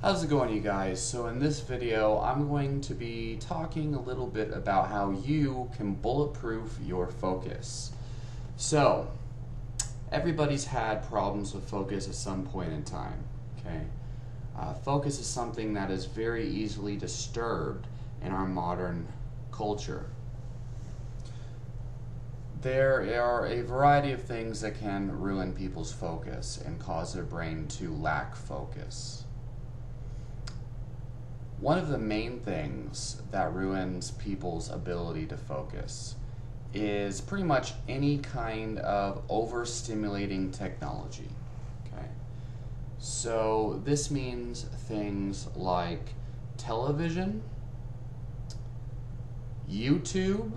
How's it going, you guys? So in this video, I'm going to be talking a little bit about how you can bulletproof your focus. So, everybody's had problems with focus at some point in time, okay? Focus is something that is very easily disturbed in our modern culture. There are a variety of things that can ruin people's focus and cause their brain to lack focus. One of the main things that ruins people's ability to focus is pretty much any kind of overstimulating technology. Okay? So this means things like television, YouTube,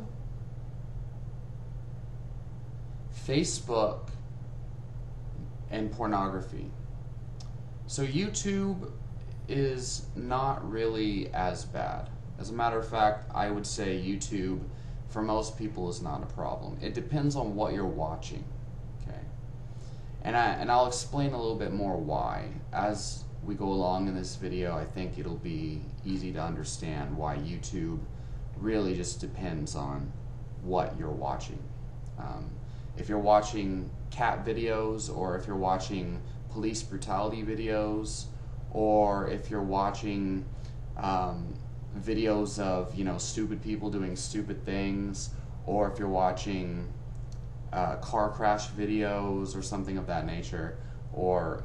Facebook, and pornography. So YouTube is not really as bad. As a matter of fact, I would say YouTube for most people is not a problem. It depends on what you're watching, okay? And I'll explain a little bit more why. As we go along in this video, I think it'll be easy to understand why YouTube really just depends on what you're watching. If you're watching cat videos, or if you're watching police brutality videos, or if you're watching videos of, stupid people doing stupid things, or if you're watching car crash videos or something of that nature, or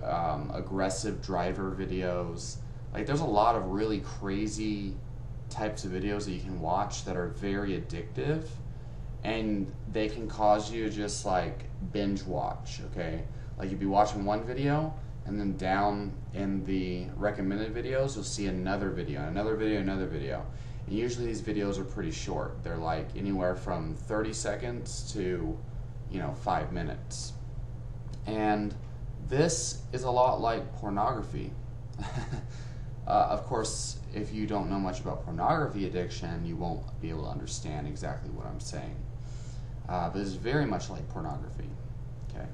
aggressive driver videos. Like, there's a lot of really crazy types of videos that you can watch that are very addictive, and they can cause you to just like binge watch, okay? Like, you'd be watching one video, and then down in the recommended videos, you'll see another video, another video, another video. And usually these videos are pretty short. They're like anywhere from 30 seconds to, 5 minutes. And this is a lot like pornography. Of course, if you don't know much about pornography addiction, you won't be able to understand exactly what I'm saying. But it's very much like pornography, okay?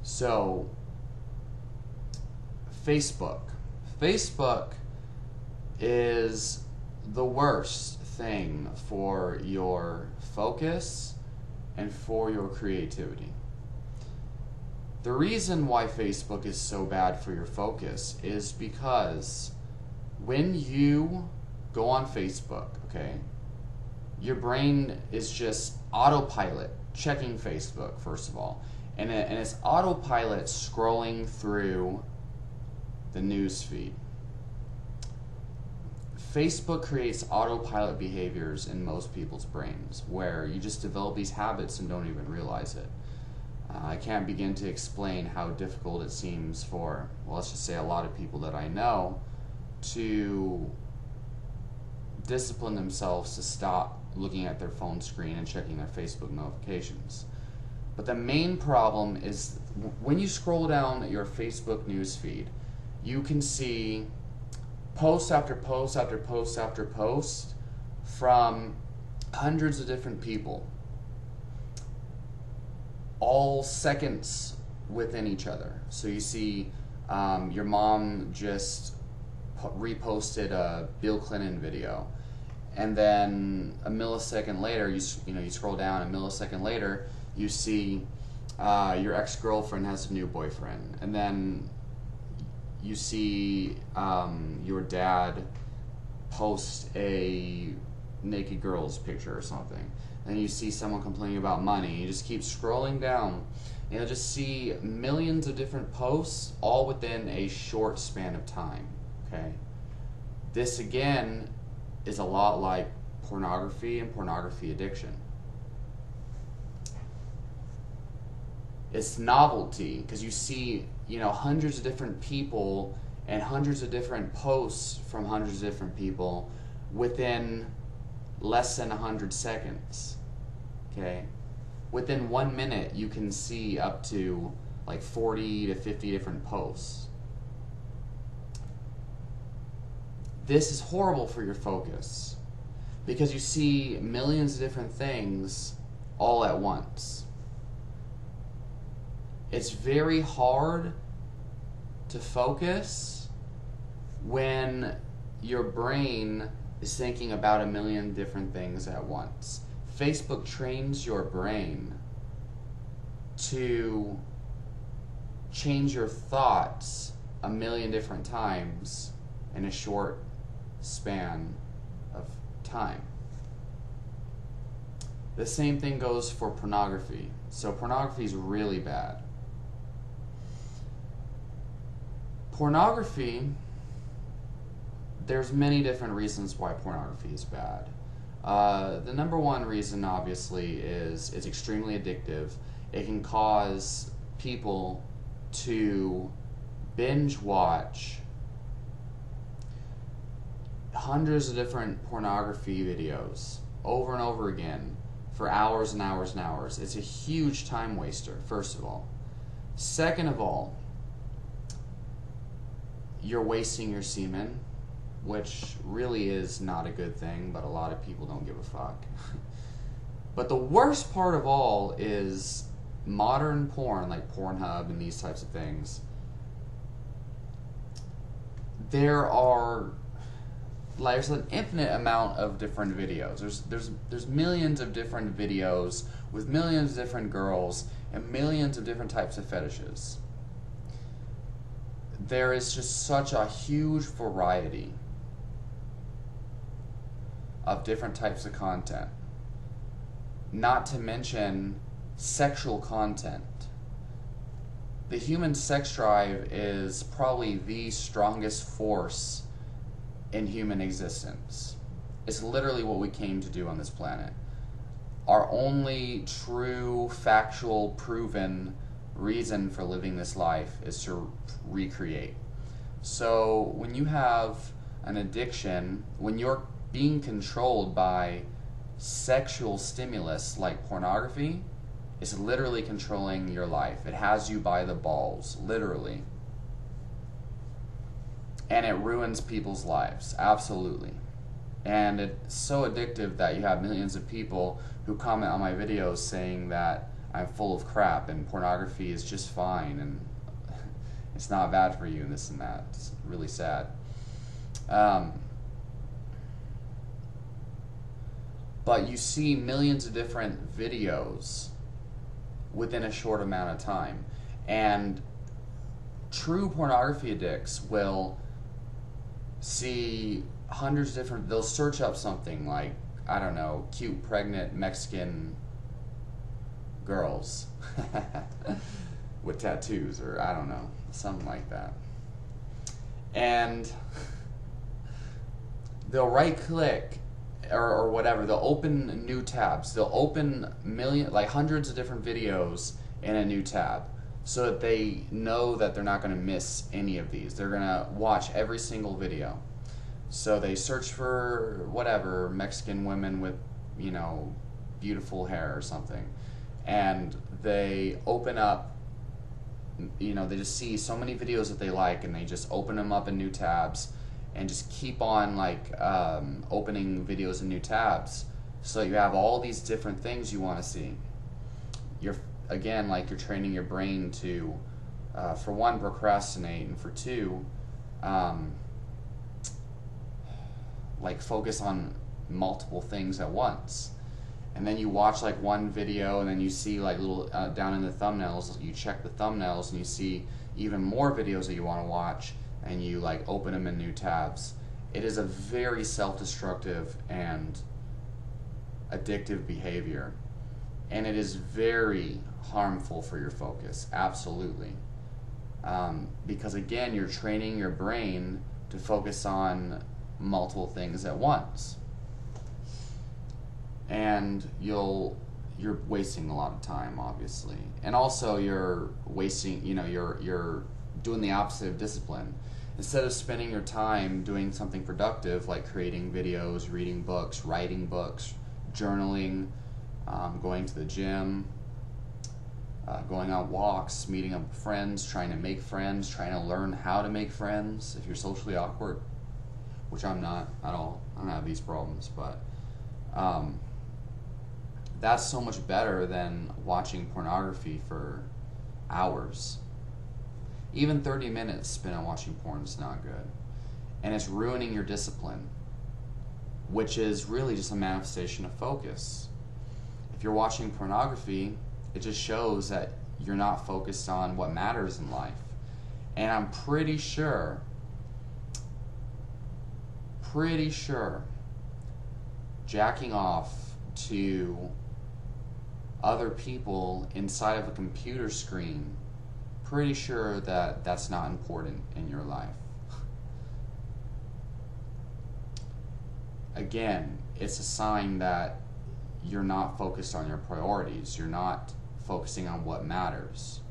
So, Facebook. Facebook is the worst thing for your focus and for your creativity. The reason why Facebook is so bad for your focus is because when you go on Facebook, okay, your brain is just autopilot checking Facebook, first of all. And it's autopilot scrolling through the news feed. Facebook creates autopilot behaviors in most people's brains where you just develop these habits and don't even realize it. I can't begin to explain how difficult it seems for, well, let's just say a lot of people that I know to discipline themselves to stop looking at their phone screen and checking their Facebook notifications. But the main problem is when you scroll down your Facebook news feed, you can see post after post after post after post from hundreds of different people, all seconds within each other. So you see your mom just reposted a Bill Clinton video, and then a millisecond later, you scroll down, a millisecond later, you see your ex-girlfriend has a new boyfriend, and then you see your dad post a naked girl's picture or something. And you see someone complaining about money. You just keep scrolling down, and you'll just see millions of different posts all within a short span of time, okay? This, again, is a lot like pornography and pornography addiction. It's novelty, because you see, hundreds of different people and hundreds of different posts from hundreds of different people within less than 100 seconds, okay? Within 1 minute, you can see up to like 40 to 50 different posts. This is horrible for your focus because you see millions of different things all at once. It's very hard to focus when your brain is thinking about a million different things at once. Facebook trains your brain to change your thoughts a million different times in a short span of time. The same thing goes for pornography. So pornography is really bad. Pornography, there's many different reasons why pornography is bad. The number one reason, obviously, is it's extremely addictive. It can cause people to binge watch hundreds of different pornography videos over and over again for hours and hours and hours. It's a huge time waster, first of all. Second of all, you're wasting your semen, which really is not a good thing, but a lot of people don't give a fuck. But the worst part of all is modern porn, like Pornhub and these types of things. There's an infinite amount of different videos. There's millions of different videos with millions of different girls and millions of different types of fetishes. There is just such a huge variety of different types of content. Not to mention sexual content. The human sex drive is probably the strongest force in human existence. It's literally what we came to do on this planet. Our only true, factual, proven reason for living this life is to recreate. So when you have an addiction, when you're being controlled by sexual stimulus like pornography, it's literally controlling your life. It has you by the balls, literally. And it ruins people's lives, absolutely. And it's so addictive that you have millions of people who comment on my videos saying that I'm full of crap and pornography is just fine and it's not bad for you and this and that. It's really sad. But you see millions of different videos within a short amount of time. And true pornography addicts will see hundreds of different, they'll search up something like, I don't know, cute pregnant Mexican girls with tattoos, or I don't know, something like that. And they'll right click or whatever, they'll open new tabs. They'll open hundreds of different videos in a new tab so that they know that they're not going to miss any of these. They're going to watch every single video. So they search for whatever, Mexican women with, beautiful hair or something. And they open up, they just see so many videos that they like and they just open them up in new tabs and just keep on opening videos in new tabs so you have all these different things you want to see. You're training your brain to, for one, procrastinate, and for two, focus on multiple things at once. And then you watch one video and then you see little down in the thumbnails, you check the thumbnails and you see even more videos that you want to watch and you open them in new tabs. It is a very self-destructive and addictive behavior. And it is very harmful for your focus, absolutely. Because again, you're training your brain to focus on multiple things at once. And you're wasting a lot of time, obviously. And also you're wasting, you're doing the opposite of discipline. Instead of spending your time doing something productive like creating videos, reading books, writing books, journaling, going to the gym, going on walks, meeting up with friends, trying to make friends, trying to learn how to make friends if you're socially awkward, which I'm not at all. I don't have these problems, but that's so much better than watching pornography for hours. Even 30 minutes spent on watching porn is not good. and it's ruining your discipline, which is really just a manifestation of focus. If you're watching pornography, it just shows that you're not focused on what matters in life. And I'm pretty sure jacking off to other people inside of a computer screen, pretty sure that that's not important in your life. Again, it's a sign that you're not focused on your priorities. You're not focusing on what matters.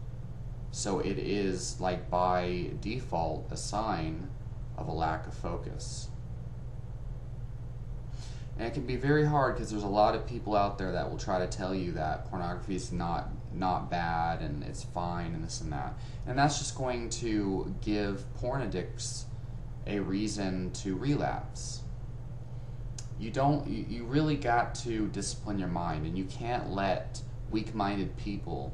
So it is, like, by default, a sign of a lack of focus. And it can be very hard because there's a lot of people out there that will try to tell you that pornography is not bad and it's fine and this and that. And that's just going to give porn addicts a reason to relapse. You really got to discipline your mind, and you can't let weak-minded people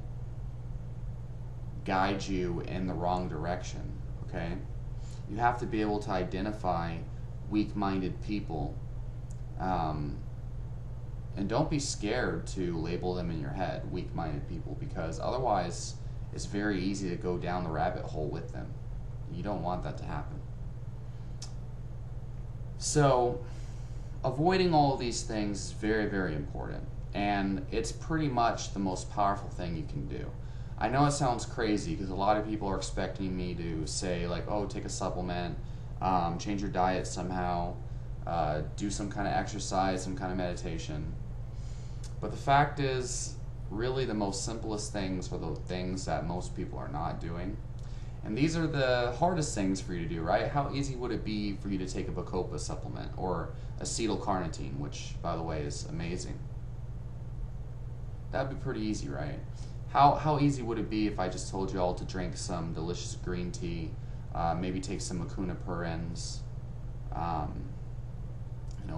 guide you in the wrong direction, okay? You have to be able to identify weak-minded people, and don't be scared to label them in your head, weak-minded people, because otherwise it's very easy to go down the rabbit hole with them. You don't want that to happen. So avoiding all of these things is very, very important, and it's pretty much the most powerful thing you can do. I know it sounds crazy because a lot of people are expecting me to say, like, oh, take a supplement, change your diet somehow, do some kind of exercise, some kind of meditation. But the fact is, really the most simplest things are the things that most people are not doing. And these are the hardest things for you to do, right? How easy would it be for you to take a Bacopa supplement or acetylcarnitine, which, by the way, is amazing? That'd be pretty easy, right? How easy would it be if I just told you all to drink some delicious green tea, maybe take some Mucuna Perens,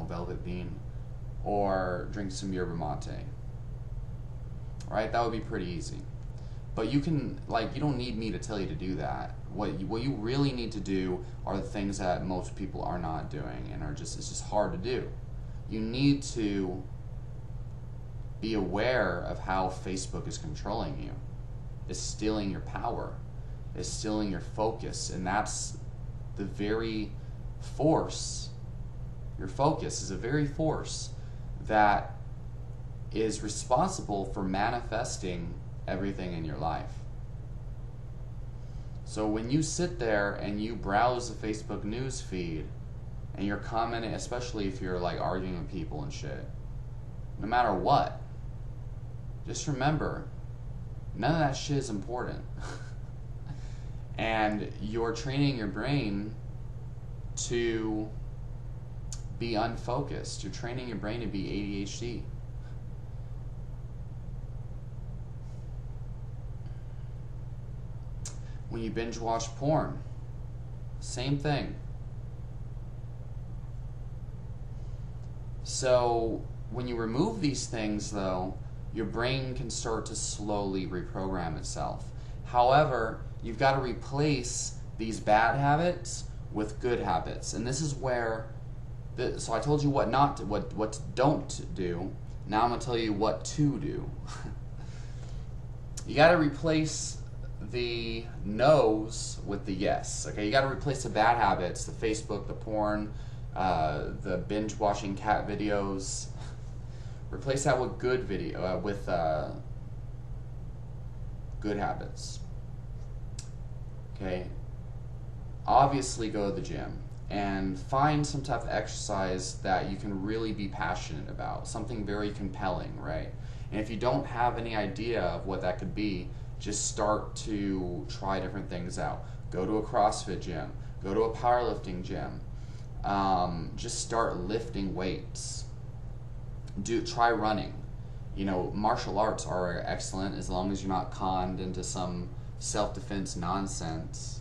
velvet bean, or drink some yerba mate, right? That would be pretty easy. But you can, you don't need me to tell you to do that. What you really need to do are the things that most people are not doing and it's just hard to do. You need to be aware of how Facebook is controlling you. It's stealing your power. It's stealing your focus. And that's the very force. Your focus is a very force that is responsible for manifesting everything in your life. So when you sit there and you browse the Facebook news feed and you're commenting, especially if you're arguing with people and shit, no matter what, just remember, none of that shit is important. And you're training your brain to be unfocused. You're training your brain to be ADHD. When you binge watch porn, same thing. So when you remove these things, though, your brain can start to slowly reprogram itself. However, you've got to replace these bad habits with good habits. And this is where, so I told you what not to, what don't do. Now I'm going to tell you what to do. You got to replace the no's with the yes. Okay, you got to replace the bad habits, the Facebook, the porn, the binge watching cat videos. Replace that with good good habits. Okay. Obviously, go to the gym and find some type of exercise that you can really be passionate about, something very compelling, right? And if you don't have any idea of what that could be, just start to try different things out. Go to a CrossFit gym. Go to a powerlifting gym. Just start lifting weights. Try running. Martial arts are excellent as long as you're not conned into some self-defense nonsense.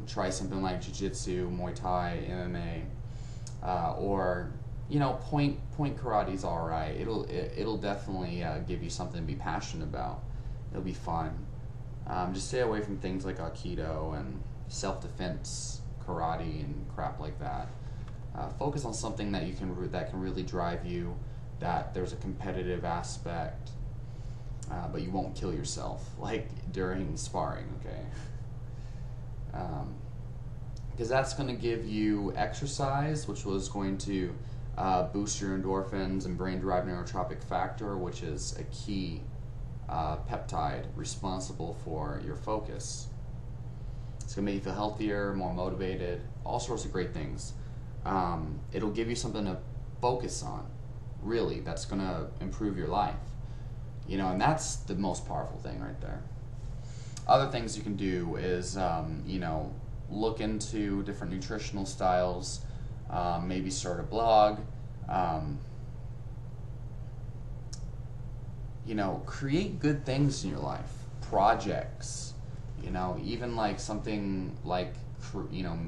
Try something like jiu-jitsu, Muay Thai, MMA, or point karate's all right. It'll definitely give you something to be passionate about. It'll be fun. Just stay away from things like Aikido and self-defense karate and crap like that. Focus on something that that can really drive you, that there's a competitive aspect, but you won't kill yourself like during sparring, okay? Because that's going to give you exercise, which was going to boost your endorphins and brain-derived neurotropic factor, which is a key peptide responsible for your focus. It's going to make you feel healthier, more motivated, all sorts of great things. It'll give you something to focus on, really, that's going to improve your life. You know, and that's the most powerful thing right there. Other things you can do is, you know, look into different nutritional styles, maybe start a blog, you know, create good things in your life, projects, you know, even like something like, you know,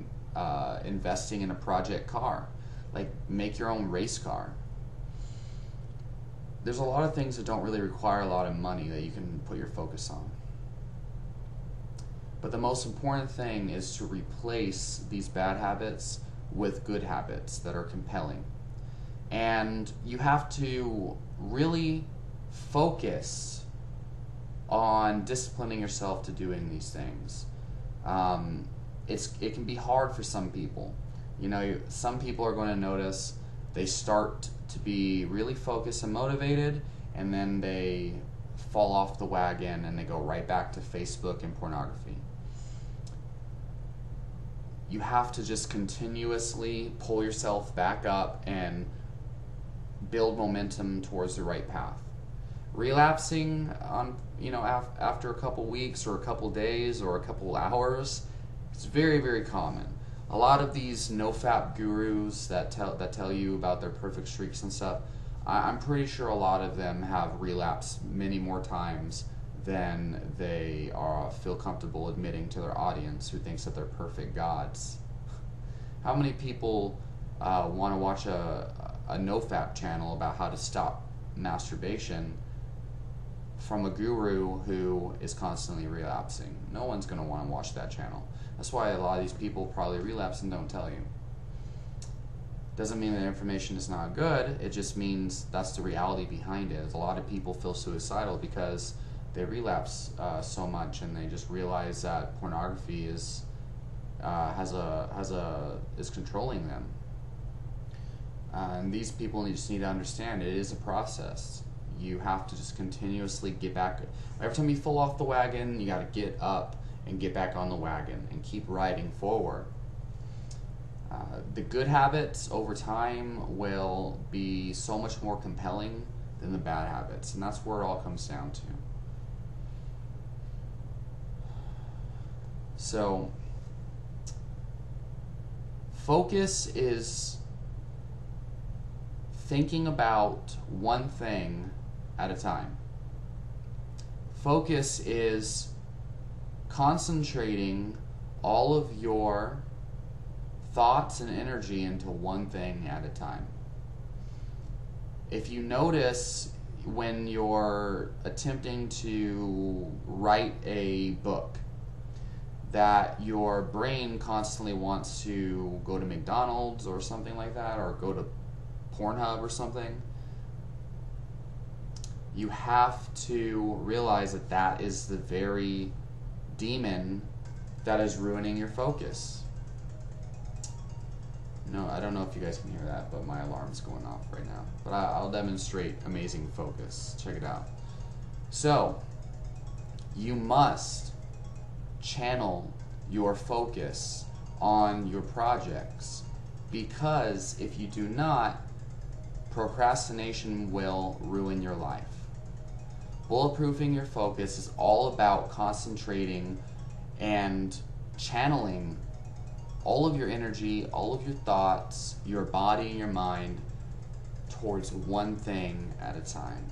investing in a project car, like make your own race car. There's a lot of things that don't really require a lot of money that you can put your focus on. But the most important thing is to replace these bad habits with good habits that are compelling. And you have to really focus on disciplining yourself to doing these things. It can be hard for some people. You know, some people are going to notice they start to be really focused and motivated, and then they fall off the wagon and they go right back to Facebook and pornography. You have to just continuously pull yourself back up and build momentum towards the right path. Relapsing on, you know, after a couple weeks or a couple days or a couple hours, it's very, very common. A lot of these no-fap gurus that tell you about their perfect streaks and stuff, I'm pretty sure a lot of them have relapsed many more times than they feel comfortable admitting to their audience, who thinks that they're perfect gods. How many people want to watch a no-fap channel about how to stop masturbation from a guru who is constantly relapsing? No one's going to want to watch that channel. That's why a lot of these people probably relapse and don't tell you. Doesn't mean that information is not good, it just means that's the reality behind it. A lot of people feel suicidal because they relapse so much, and they just realize that pornography is controlling them. And these people just need to understand it is a process. You have to just continuously get back. Every time you fall off the wagon, you got to get up and get back on the wagon and keep riding forward. The good habits over time will be so much more compelling than the bad habits, and that's where it all comes down to. So, focus is thinking about one thing at a time. Focus is concentrating all of your thoughts and energy into one thing at a time. If you notice when you're attempting to write a book that your brain constantly wants to go to McDonald's or something like that, or go to Pornhub or something, you have to realize that that is the very demon that is ruining your focus. No, I don't know if you guys can hear that, but my alarm's going off right now. But I'll demonstrate amazing focus. Check it out. So, you must channel your focus on your projects, because if you do not, procrastination will ruin your life. Bulletproofing your focus is all about concentrating and channeling all of your energy, all of your thoughts, your body and your mind towards one thing at a time.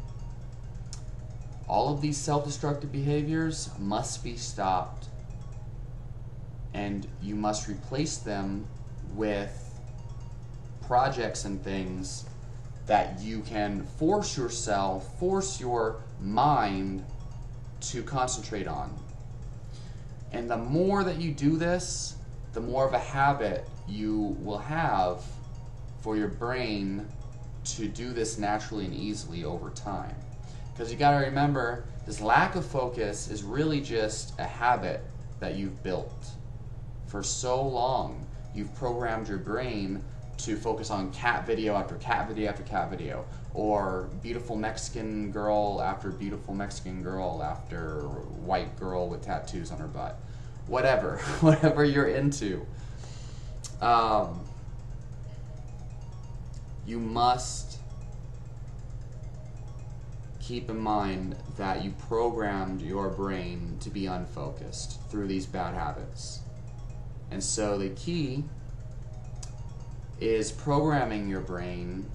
All of these self-destructive behaviors must be stopped, and you must replace them with projects and things that you can force your mind to concentrate on. And the more that you do this, the more of a habit you will have for your brain to do this naturally and easily over time. Because you got to remember, this lack of focus is really just a habit that you've built. For so long, you've programmed your brain to focus on cat video after cat video after cat video, or beautiful Mexican girl after beautiful Mexican girl after white girl with tattoos on her butt. Whatever, whatever you're into. You must keep in mind that you programmed your brain to be unfocused through these bad habits. And so the key is programming your brain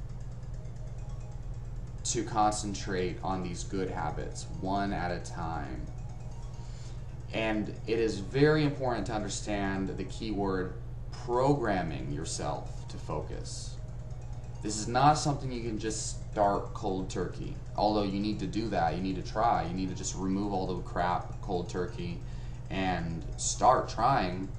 to concentrate on these good habits one at a time. And it is very important to understand the key word programming yourself to focus. This is not something you can just start cold turkey. Although you need to do that, you need to try. You need to just remove all the crap cold turkey and start trying.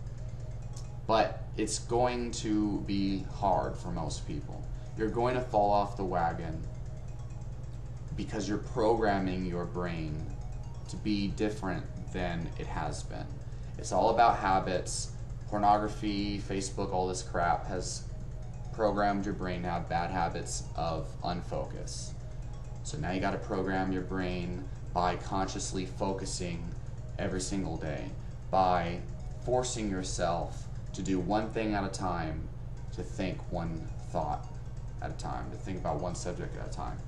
But it's going to be hard for most people. You're going to fall off the wagon because you're programming your brain to be different than it has been. It's all about habits. Pornography, Facebook, all this crap has programmed your brain to have bad habits of unfocus. So now you got to program your brain by consciously focusing every single day, by forcing yourself to do one thing at a time, to think one thought at a time, to think about one subject at a time.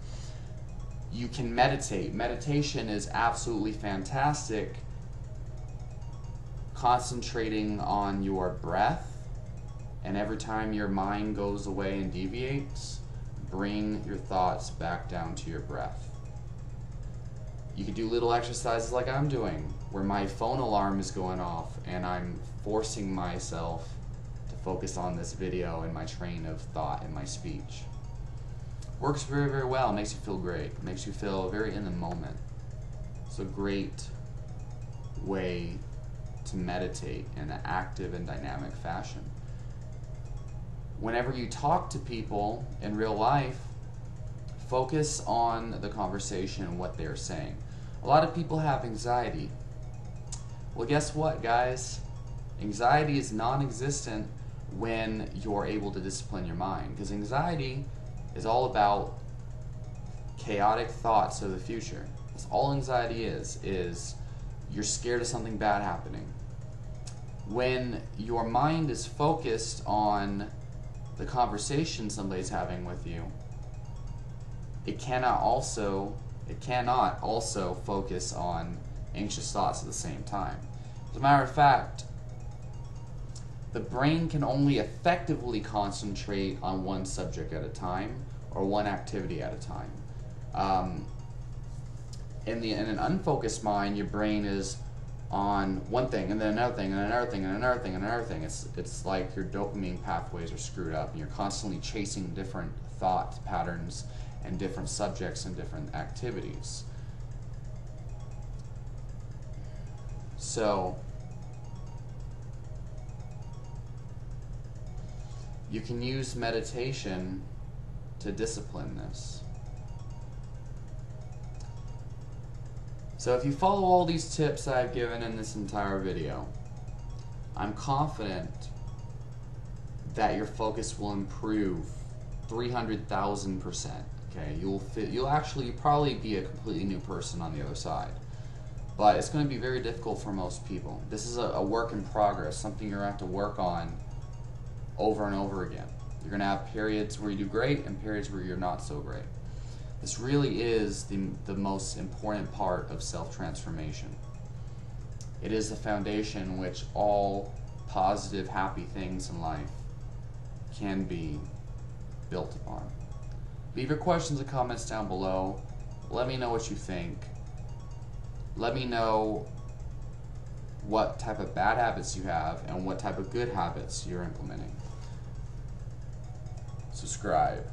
You can meditate. Meditation is absolutely fantastic. Concentrating on your breath, and every time your mind goes away and deviates, bring your thoughts back down to your breath. You could do little exercises like I'm doing, where my phone alarm is going off and I'm forcing myself to focus on this video and my train of thought and my speech. Works very, very well. Makes you feel great. Makes you feel very in the moment. It's a great way to meditate in an active and dynamic fashion. Whenever you talk to people in real life, focus on the conversation and what they're saying. A lot of people have anxiety. Well, guess what, guys? Anxiety is non-existent when you're able to discipline your mind, because anxiety is all about chaotic thoughts of the future. That's all anxiety is you're scared of something bad happening. When your mind is focused on the conversation somebody's having with you, it cannot also focus on anxious thoughts at the same time. As a matter of fact, the brain can only effectively concentrate on one subject at a time or one activity at a time. In an unfocused mind, your brain is on one thing and then another thing and another thing and another thing and another thing. It's like your dopamine pathways are screwed up and you're constantly chasing different thought patterns and different subjects and different activities. So you can use meditation to discipline this. So if you follow all these tips that I've given in this entire video, I'm confident that your focus will improve 300,000%. Okay, you'll actually probably be a completely new person on the other side. But it's going to be very difficult for most people. This is a work in progress, something you're going to have to work on over and over again. You're going to have periods where you do great and periods where you're not so great. This really is the most important part of self-transformation. It is the foundation which all positive, happy things in life can be built upon. Leave your questions and comments down below. Let me know what you think. Let me know what type of bad habits you have and what type of good habits you're implementing. Subscribe.